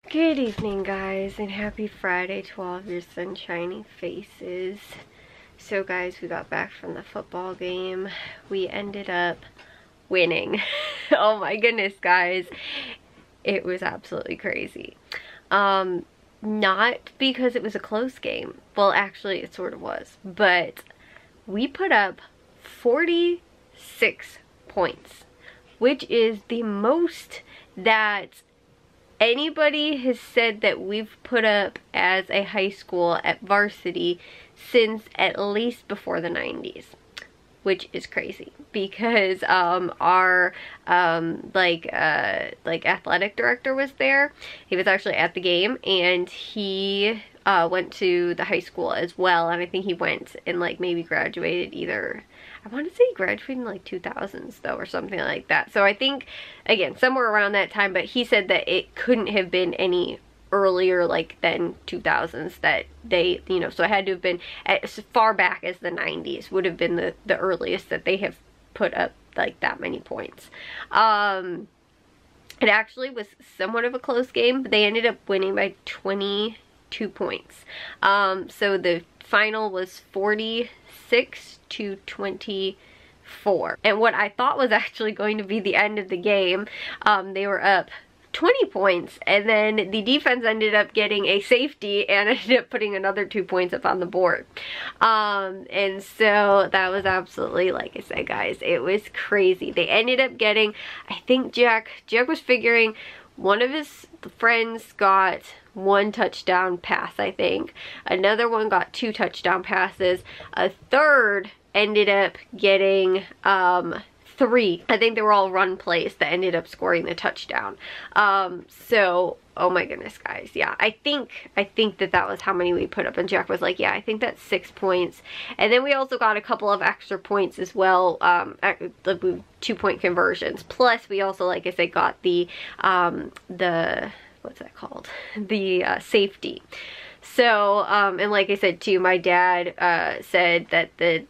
Good evening, guys, and happy Friday to all of your sunshiny faces. So guys, we got back from the football game. We ended up winning. Oh my goodness, guys. It was absolutely crazy. Not because it was a close game. Well, actually it sort of was. But we put up 46 points, which is the most that anybody has said that we've put up as a high school at varsity since at least before the 90s, which is crazy because our athletic director was there. He was actually at the game, and he went to the high school as well, and I think he went and like maybe graduated either, I want to say he graduated in like 2000s though, or something like that. So I think, again, somewhere around that time, but he said that it couldn't have been any earlier like than 2000s that they, you know, so it had to have been as far back as the 90s would have been the earliest that they have put up like that many points. It actually was somewhat of a close game, but they ended up winning by 22 points. So the final was 46-24. And what I thought was actually going to be the end of the game, they were up 20 points, and then the defense ended up getting a safety and ended up putting another 2 points up on the board. And so that was absolutely, like I said, guys, it was crazy. They ended up getting, I think Jack was figuring one of his friends got 1 touchdown pass, I think. Another one got 2 touchdown passes. A third ended up getting 3. I think they were all run plays that ended up scoring the touchdown. So, oh my goodness, guys. Yeah, I think that was how many we put up. And Jack was like, yeah, I think that's 6 points. And then we also got a couple of extra points as well, 2-point conversions. Plus, we also, like I said, got the what's that called? The safety. So, and like I said too, my dad said that the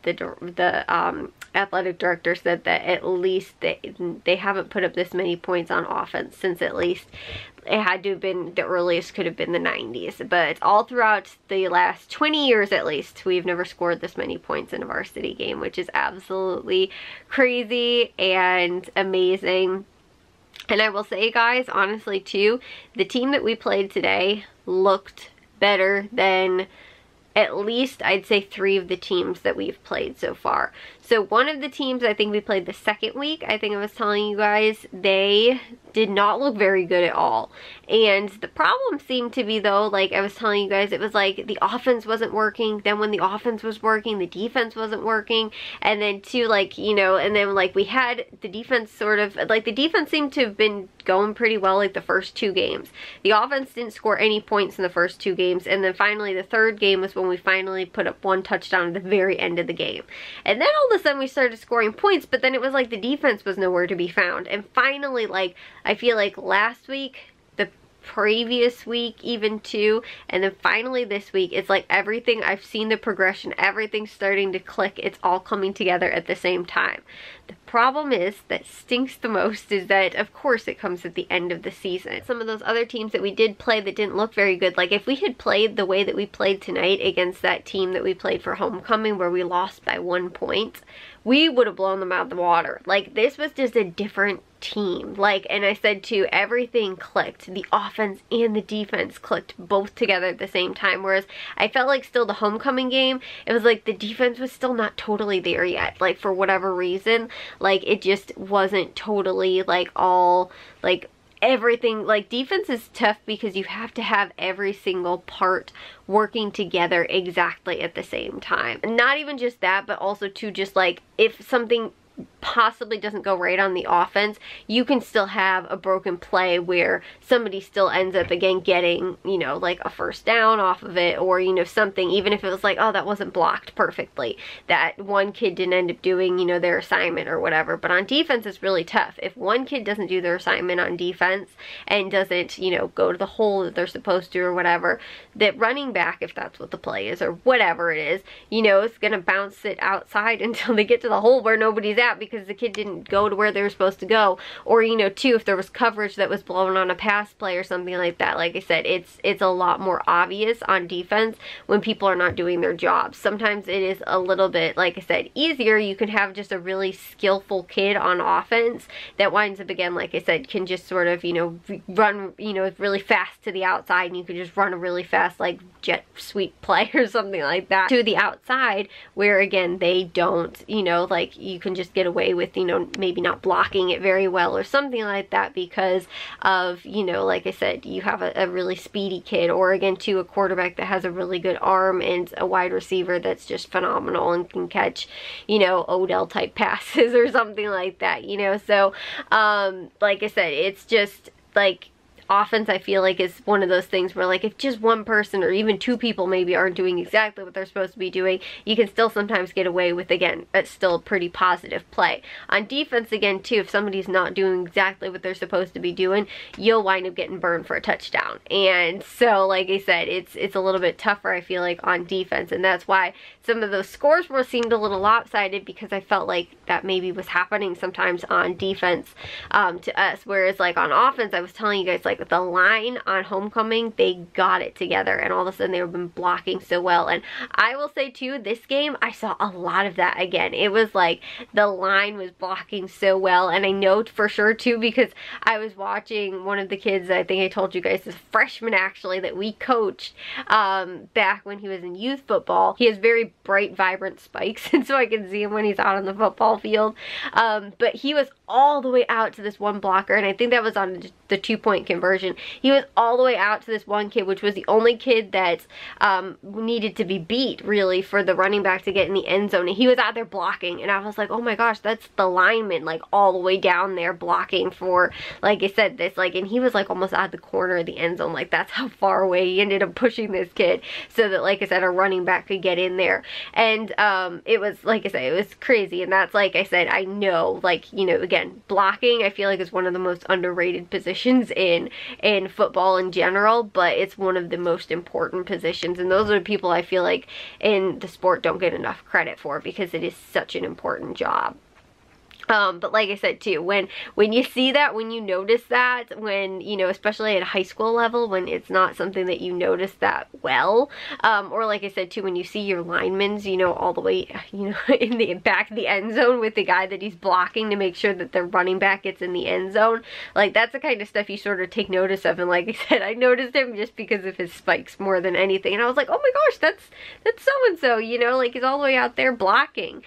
athletic director said that at least they haven't put up this many points on offense since at least it had to have been, the earliest could have been the 90s. But all throughout the last 20 years at least, we've never scored this many points in a varsity game, which is absolutely crazy and amazing. And I will say, guys, honestly too, the team that we played today looked better than at least I'd say 3 of the teams that we've played so far. So one of the teams I think we played the second week, I think I was telling you guys, they did not look very good at all. And the problem seemed to be, though, like I was telling you guys, it was like the offense wasn't working. Then when the offense was working, the defense wasn't working. And then too, like, you know, and then like we had the defense sort of, like the defense seemed to have been going pretty well like the first 2 games. The offense didn't score any points in the first 2 games. And then finally the third game was when we finally put up 1 touchdown at the very end of the game. And then all of a sudden we started scoring points, but then it was like the defense was nowhere to be found. And finally, like, I feel like last week, the previous week even too, and then finally this week, it's like everything, I've seen the progression, everything's starting to click, it's all coming together at the same time. The problem is, that stinks the most, is that of course it comes at the end of the season. Some of those other teams that we did play that didn't look very good, like if we had played the way that we played tonight against that team that we played for homecoming where we lost by 1 point, we would have blown them out of the water. Like, this was just a different team. Like, and I said too, everything clicked. The offense and the defense clicked both together at the same time. Whereas I felt like still the homecoming game, it was like the defense was still not totally there yet. Like, for whatever reason, like it just wasn't totally like all like everything. Like, defense is tough because you have to have every single part working together exactly at the same time. And not even just that, but also to just like, if something possibly doesn't go right on the offense, you can still have a broken play where somebody still ends up again getting, you know, like a first down off of it, or, you know, something, even if it was like, oh, that wasn't blocked perfectly, that one kid didn't end up doing, you know, their assignment or whatever. But on defense, it's really tough. If one kid doesn't do their assignment on defense and doesn't, you know, go to the hole that they're supposed to or whatever, that running back, if that's what the play is or whatever it is, you know, is gonna bounce it outside until they get to the hole where nobody's at, because because the kid didn't go to where they were supposed to go. Or, you know, too, if there was coverage that was blown on a pass play or something like that, like I said, it's a lot more obvious on defense when people are not doing their jobs. Sometimes it is a little bit, like I said, easier. You can have just a really skillful kid on offense that winds up, again, like I said, can just sort of, you know, run, you know, really fast to the outside, and you can just run a really fast, like, jet sweep play or something like that to the outside, where, again, they don't, you know, like, you can just get away with, you know, maybe not blocking it very well or something like that because of, you know, like I said, you have a really speedy kid, or, again, too, a quarterback that has a really good arm and a wide receiver that's just phenomenal and can catch, you know, Odell type passes or something like that, you know. So like I said, it's just like offense, I feel like, is one of those things where, like, if just one person or even two people maybe aren't doing exactly what they're supposed to be doing, you can still sometimes get away with, again, it's still a pretty positive play. On defense, again, too, if somebody's not doing exactly what they're supposed to be doing, you'll wind up getting burned for a touchdown. And so, like I said, it's a little bit tougher, I feel like, on defense, and that's why some of those scores seemed a little lopsided, because I felt like that maybe was happening sometimes on defense to us, whereas, like, on offense, I was telling you guys, like, the line on homecoming, they got it together, and all of a sudden they've been blocking so well. And I will say too, this game I saw a lot of that again. It was like the line was blocking so well, and I know for sure too because I was watching one of the kids, I think I told you guys, this freshman actually that we coached back when he was in youth football. He has very bright, vibrant spikes, and so I can see him when he's out on the football field. But he was all the way out to this one blocker, and I think that was on the 2-point conversion. He was all the way out to this one kid, which was the only kid that needed to be beat, really, for the running back to get in the end zone, and he was out there blocking, and I was like, oh my gosh, that's the lineman, like, all the way down there blocking for, like I said, this, like, and he was, like, almost at the corner of the end zone. Like, that's how far away he ended up pushing this kid so that, like I said, a running back could get in there. And it was, like I said, it was crazy, and that's, like I said, I know, like, you know, again, blocking, I feel like, is one of the most underrated positions in football in general, but it's one of the most important positions, and those are the people I feel like in the sport don't get enough credit for, because it is such an important job. But like I said too, when you see that, when you notice that, when, you know, especially at a high school level, when it's not something that you notice that well, or like I said too, when you see your linemen, you know, all the way, you know, in the back of the end zone with the guy that he's blocking to make sure that their running back gets in the end zone, like, that's the kind of stuff you sort of take notice of. And like I said, I noticed him just because of his spikes more than anything, and I was like, oh my gosh, that's so-and-so, you know, like, he's all the way out there blocking,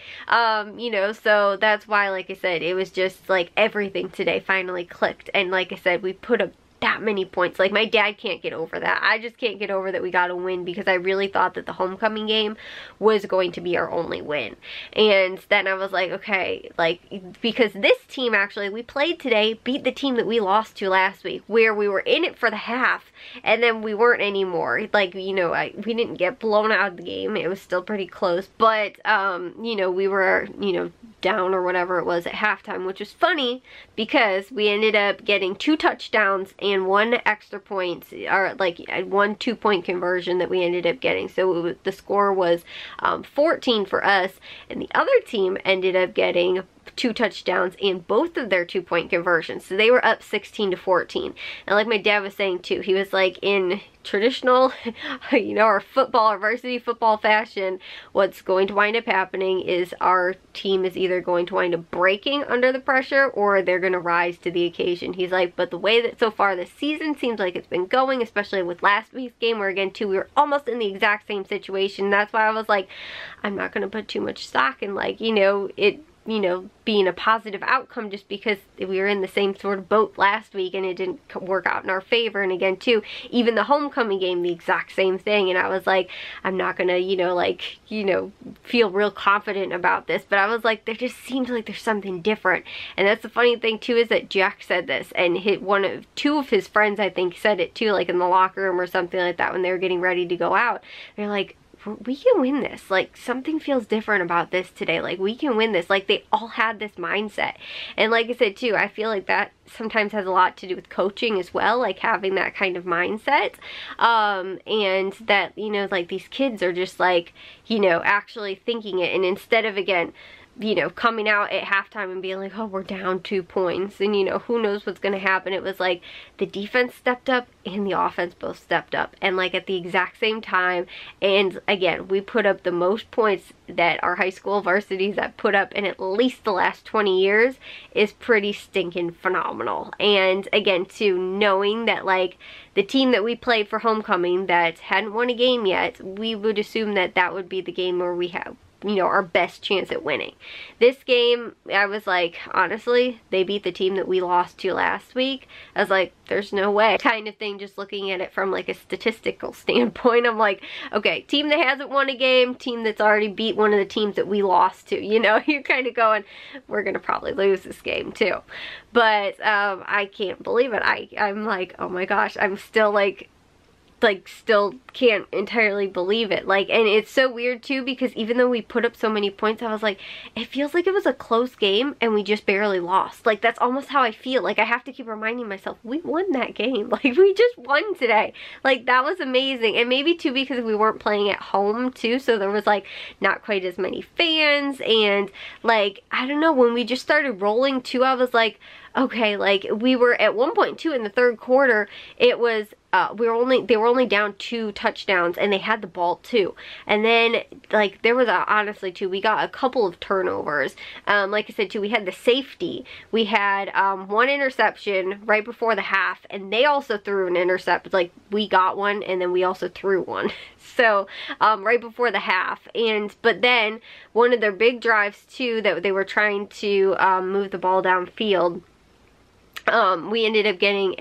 you know. So that's why, like I said, it was just like everything today finally clicked, and like I said, we put up that many points. Like, my dad can't get over that. I just can't get over that we got a win, because I really thought that the homecoming game was going to be our only win. And then I was like, okay, like, because this team, actually, we played today, beat the team that we lost to last week, where we were in it for the half, and then we weren't anymore. Like, you know, we didn't get blown out of the game. It was still pretty close, but, you know, we were, you know, down or whatever it was at halftime, which was funny because we ended up getting 2 touchdowns and 1 extra point, or like 1 2-point conversion that we ended up getting. So the score was 14 for us, and the other team ended up getting 2 touchdowns and both of their 2-point conversions. So they were up 16-14. And like my dad was saying too, he was like, in traditional, you know, our varsity football fashion, what's going to wind up happening is our team is either going to wind up breaking under the pressure, or they're going to rise to the occasion. He's like, but the way that so far this season seems like it's been going, especially with last week's game, where again too, we were almost in the exact same situation. That's why I was like, I'm not going to put too much stock in, like, you know, it, you know, being a positive outcome, just because we were in the same sort of boat last week and it didn't work out in our favor. And again too, even the homecoming game, the exact same thing. And I was like, I'm not gonna, you know, like, you know, feel real confident about this, but I was like, there just seems like there's something different. And that's the funny thing too, is that Jack said this, and two of his friends, I think, said it too, like in the locker room or something like that, when they were getting ready to go out. They're like, we can win this. Like, something feels different about this today. Like, we can win this. Like, they all had this mindset. And like I said too, I feel like that sometimes has a lot to do with coaching as well, like having that kind of mindset. And that, you know, like, these kids are just like, you know, actually thinking it. And instead of, again, you know, coming out at halftime and being like, oh, we're down 2 points, and, you know, who knows what's going to happen. It was like the defense stepped up and the offense both stepped up, and like at the exact same time. And again, we put up the most points that our high school varsities have put up in at least the last 20 years is pretty stinking phenomenal. And again, too, knowing that like the team that we played for homecoming that hadn't won a game yet, we would assume that that would be the game where we have, you know, our best chance at winning. This game, I was like, honestly, they beat the team that we lost to last week. I was like, there's no way, kind of thing, just looking at it from like a statistical standpoint. I'm like, okay, team that hasn't won a game, team that's already beat one of the teams that we lost to, you know, you're kind of going, we're gonna probably lose this game too. But I can't believe it. I'm like, oh my gosh, I'm still like still can't entirely believe it. Like, and it's so weird too, because even though we put up so many points, I was like, it feels like it was a close game and we just barely lost. Like, that's almost how I feel. Like, I have to keep reminding myself, we won that game. Like, we just won today. Like, that was amazing. And maybe too because we weren't playing at home too, so there was like not quite as many fans. And like, I don't know, when we just started rolling too, I was like, okay, like we were at one point too in the third quarter, it was they were only down 2 touchdowns and they had the ball too. And then like there was honestly too, we got a couple of turnovers. Like I said too, we had the safety. We had 1 interception right before the half, and they also threw an intercept. Like, we got one and then we also threw one. So right before the half. And but then one of their big drives too, that they were trying to move the ball downfield, we ended up getting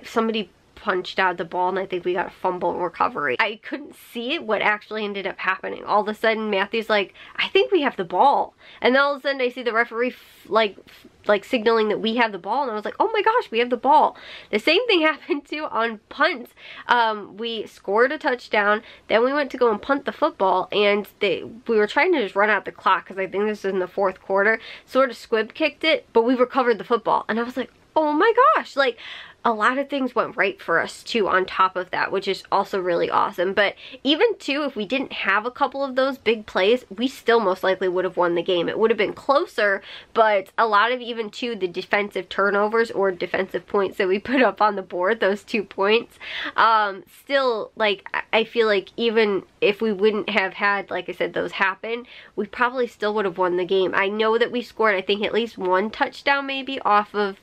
somebody punched out the ball, and I think we got a fumble recovery. I couldn't see it, what actually ended up happening. All of a sudden, Matthew's like, I think we have the ball. And then all of a sudden, I see the referee like signaling that we have the ball, and I was like, oh my gosh, we have the ball. The same thing happened too on punts. We scored a touchdown, then we went to go and punt the football, and we were trying to just run out the clock, because I think this was in the 4th quarter, sort of squib kicked it, but we recovered the football. And I was like, oh my gosh, like, a lot of things went right for us too on top of that, which is also really awesome. But even too, if we didn't have a couple of those big plays, we still most likely would have won the game. It would have been closer, but a lot of even too the defensive turnovers or defensive points that we put up on the board, those 2 points, still, like, I feel like even if we wouldn't have had, like I said, those happen, we probably still would have won the game. I know that we scored, I think, at least 1 touchdown maybe off of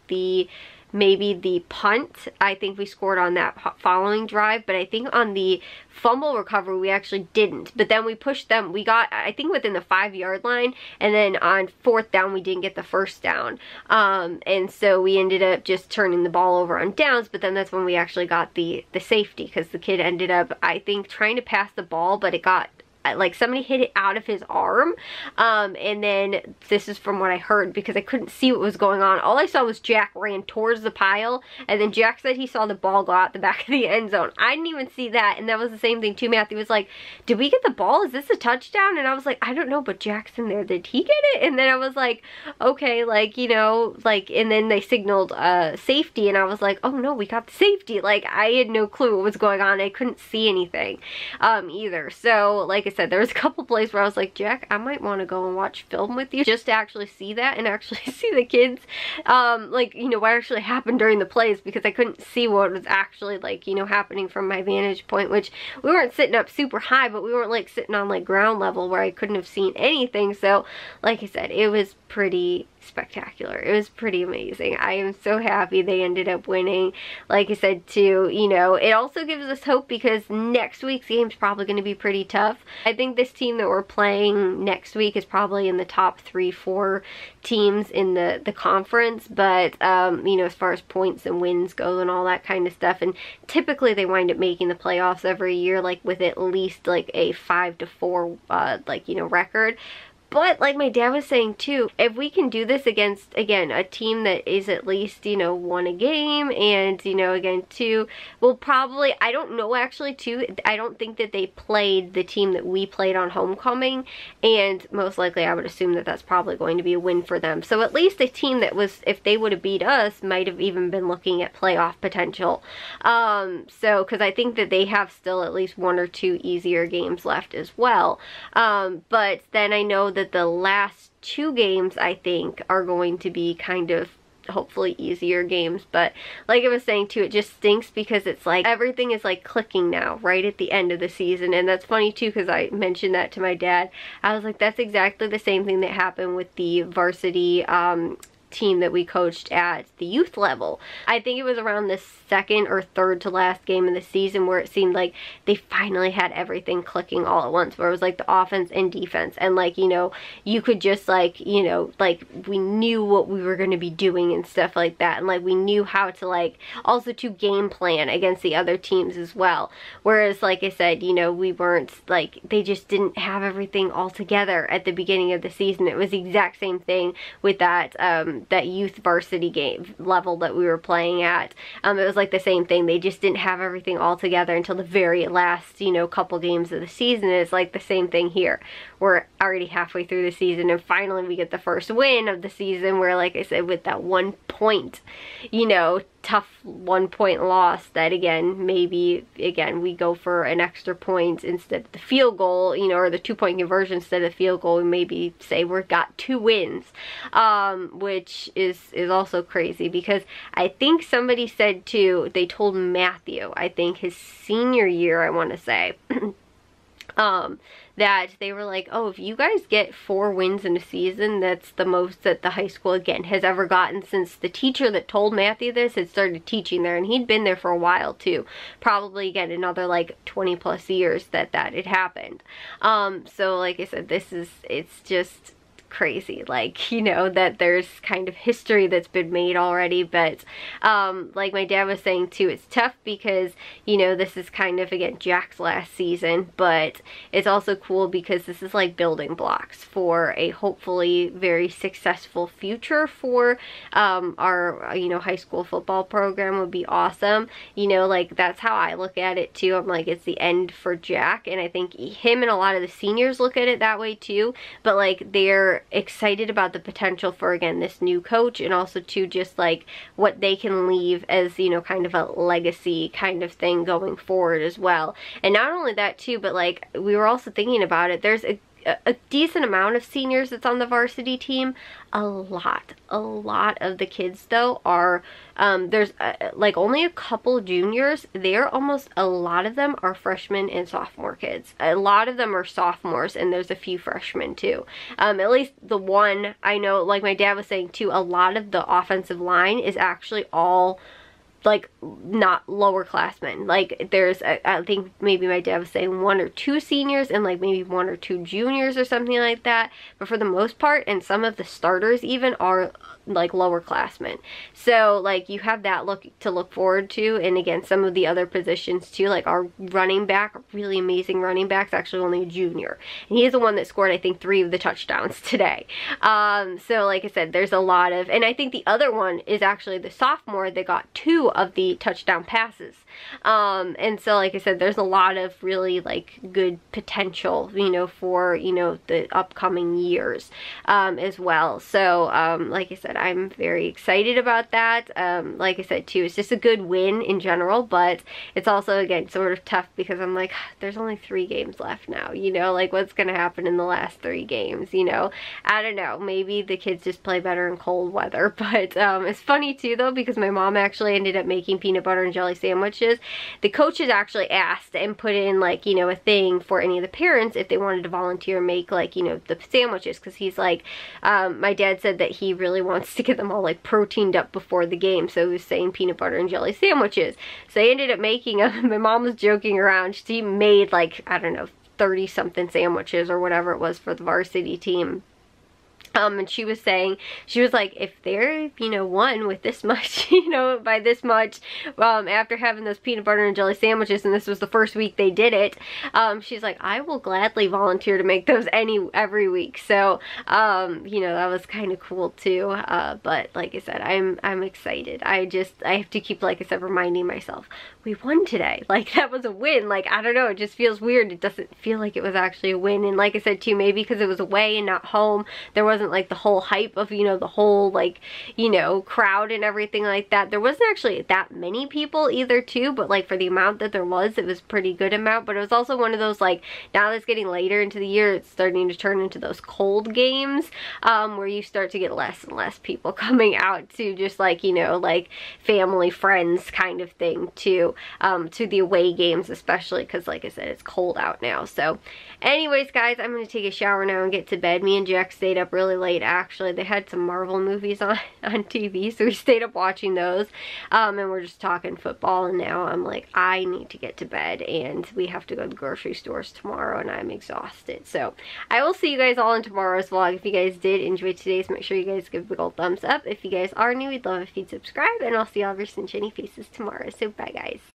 maybe the punt. I think we scored on that following drive, but I think on the fumble recovery we actually didn't. But then we pushed them, we got, I think, within the 5-yard line, and then on 4th down we didn't get the first down. And so we ended up just turning the ball over on downs, but then that's when we actually got the safety, because the kid ended up, I think, trying to pass the ball, but it got, like, somebody hit it out of his arm, and then this is from what I heard, because I couldn't see what was going on. All I saw was Jack ran towards the pile, and then Jack said he saw the ball go out the back of the end zone. I didn't even see that, and that was the same thing too. Matthew was like, did we get the ball? Is this a touchdown? And I was like, I don't know, but Jack's in there. Did he get it? And then I was like, okay, like, you know, like, and then they signaled safety, and I was like, oh no, we got the safety. Like, I had no clue what was going on. I couldn't see anything either. So, like I said, there was a couple plays where I was like, Jack, I might want to go and watch film with you just to actually see that and actually see the kids, like, you know, what actually happened during the plays, because I couldn't see what was actually, like, you know, happening from my vantage point, which we weren't sitting up super high, but we weren't like sitting on like ground level where I couldn't have seen anything. So, like I said, it was pretty spectacular. It was pretty amazing. I am so happy they ended up winning. Like I said too, you know, it also gives us hope, because next week's game is probably going to be pretty tough. I think this team that we're playing next week is probably in the top 3-4 teams in the conference, but you know, as far as points and wins go and all that kind of stuff, and typically they wind up making the playoffs every year, like with at least like a 5-4 like, you know, record. But like my dad was saying too, if we can do this against, again, a team that is at least, you know, won a game, and, you know, again, too, we'll probably, I don't know actually too, I don't think that they played the team that we played on homecoming, and most likely I would assume that that's probably going to be a win for them. So at least a team that was, if they would have beat us, might have even been looking at playoff potential. So, because I think that they have still at least 1 or 2 easier games left as well. But then I know that that the last 2 games, I think, are going to be kind of hopefully easier games. But like I was saying too, it just stinks because it's like everything is like clicking now right at the end of the season. And that's funny too, because I mentioned that to my dad. I was like, that's exactly the same thing that happened with the varsity team that we coached at the youth level. I think it was around the second or third to last game of the season where it seemed like they finally had everything clicking all at once, where it was like the offense and defense, and like, you know, you could just like, you know, like we knew what we were going to be doing and stuff like that, and like we knew how to like also to game plan against the other teams as well. Whereas like I said, you know, we weren't like, they just didn't have everything all together at the beginning of the season. It was the exact same thing with that that youth varsity game level that we were playing at. It was like the same thing. They just didn't have everything all together until the very last, you know, couple games of the season. And it's like the same thing here. We're already halfway through the season, and finally we get the first win of the season, where like I said, with that 1 point, you know, tough 1 point loss, that again, maybe again we go for an extra point instead of the field goal, you know, or the 2-point conversion instead of the field goal. We maybe say we've got 2 wins, which is also crazy, because I think somebody said too, they told Matthew, I think his senior year, I want to say, that they were like, oh, if you guys get 4 wins in a season, that's the most that the high school again has ever gotten since the teacher that told Matthew this had started teaching there, and he'd been there for a while too, probably again another like 20 plus years that had happened. So like I said, it's just crazy, like, you know, that there's kind of history that's been made already. But like my dad was saying too, it's tough because, you know, this is kind of again Jack's last season, but it's also cool because this is like building blocks for a hopefully very successful future for our, you know, high school football program. Would be awesome, you know, like that's how I look at it too. I'm like, it's the end for Jack, and I think him and a lot of the seniors look at it that way too. But like, they're excited about the potential for again this new coach, and also to just like what they can leave as, you know, kind of a legacy kind of thing going forward as well. And not only that too, but like we were also thinking about it, there's a decent amount of seniors that's on the varsity team. A lot of the kids though are there's like only a couple juniors. They're almost, a lot of them are freshmen and sophomore kids. A lot of them are sophomores, and there's a few freshmen too. At least the one I know, like my dad was saying too, a lot of the offensive line is actually all like not lower classmen. Like there's I think maybe my dad was saying 1 or 2 seniors and like maybe 1 or 2 juniors or something like that, but for the most part, and some of the starters even are like lower classmen. So like you have that to look forward to. And again, some of the other positions too, like our running back, really amazing running back's actually only a junior, and he is the one that scored I think 3 of the touchdowns today. So like I said, there's a lot of, and I think the other one is actually the sophomore that got 2 of the touchdown passes. And so like I said, there's a lot of really like good potential, you know, for, you know, the upcoming years as well. So like I said, I'm very excited about that. Like I said too, it's just a good win in general, but it's also again sort of tough because I'm like, there's only 3 games left now, you know, like what's gonna happen in the last 3 games, you know? I don't know, maybe the kids just play better in cold weather. But it's funny too though, because my mom actually ended up making peanut butter and jelly sandwiches. The coaches actually asked and put in like, you know, a thing for any of the parents if they wanted to volunteer and make like, you know, the sandwiches, because he's like, my dad said that he really wants to get them all like proteined up before the game, so he was saying peanut butter and jelly sandwiches. So they ended up making them. My mom was joking around, she made like, I don't know, 30 something sandwiches or whatever it was for the varsity team. And she was saying, she was like, if they're, you know, won with this much, you know, by this much, after having those peanut butter and jelly sandwiches, and this was the first week they did it, she's like, I will gladly volunteer to make those every week. So, you know, that was kind of cool too. But like I said, I'm excited. I have to keep, like I said, reminding myself, we won today. Like, that was a win. Like, I don't know, it just feels weird. It doesn't feel like it was actually a win. And like I said too, maybe because it was away and not home, there wasn't wasn't like the whole hype of, you know, the whole like, you know, crowd and everything like that. There wasn't actually that many people either too, but like for the amount that there was, it was pretty good amount. But it was also one of those, like, now that it's getting later into the year, it's starting to turn into those cold games, where you start to get less and less people coming out to just like, you know, like family, friends kind of thing to the away games, especially because like I said, it's cold out now. So anyways, guys, I'm gonna take a shower now and get to bed. Me and Jack stayed up really late. Actually, they had some Marvel movies on TV, so we stayed up watching those, and we're just talking football. And now I'm like, I need to get to bed, and we have to go to the grocery stores tomorrow, and I'm exhausted. So I will see you guys all in tomorrow's vlog. If you guys did enjoy today's, make sure you guys give a big old thumbs up. If you guys are new, we'd love if you'd subscribe, and I'll see y'all very sunshiny faces tomorrow. So bye, guys.